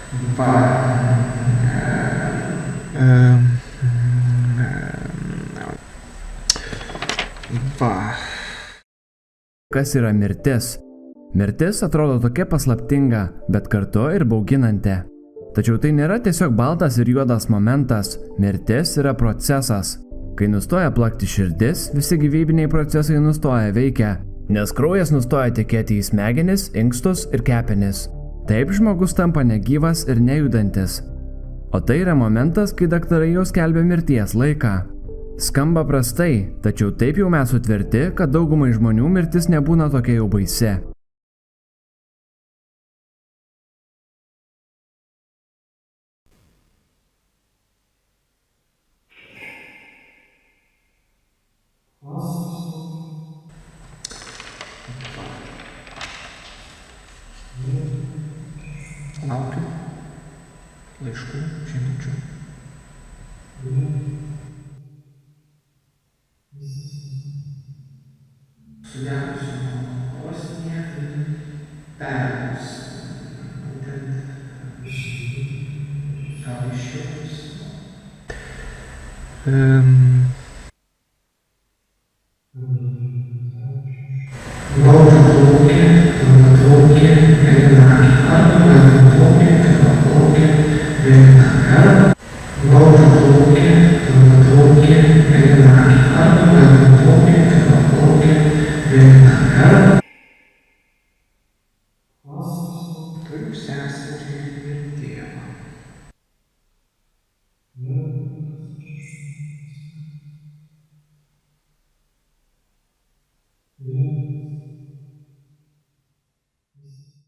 Va. Va. Kas yra mirtis? Mirtis atrodo tokia paslaptinga, bet kartu ir bauginanti. Tačiau tai nėra tiesiog baltas ir juodas momentas, mirtis yra procesas. Kai nustoja plakti širdis, visi gyvybiniai procesai nustoja veikia, nes kraujas nustoja tekėti į smegenis, inkstus ir kepenis. Taip žmogus tampa negyvas ir nejudantis. O tai yra momentas, kai daktarai jau skelbia mirties laiką. Skamba prastai, tačiau taip jau mes sutvirti, kad daugumai žmonių mirtis nebūna tokia jau baisi. Laukiu laiškų, žinučių. Sudegusi mano krosnyje, perėmus būtent gal išjautus. Baudžiu plaukė, pilna plaukė, mėlyna arba mėlyna plaukė, pilna plaukė, mėlyna arba. Baudžiu plaukė, pilna plaukė, mėlyna arba mėlyna plaukė, pilna plaukė, mėlyna arba. Turiu seserį ir tėvą.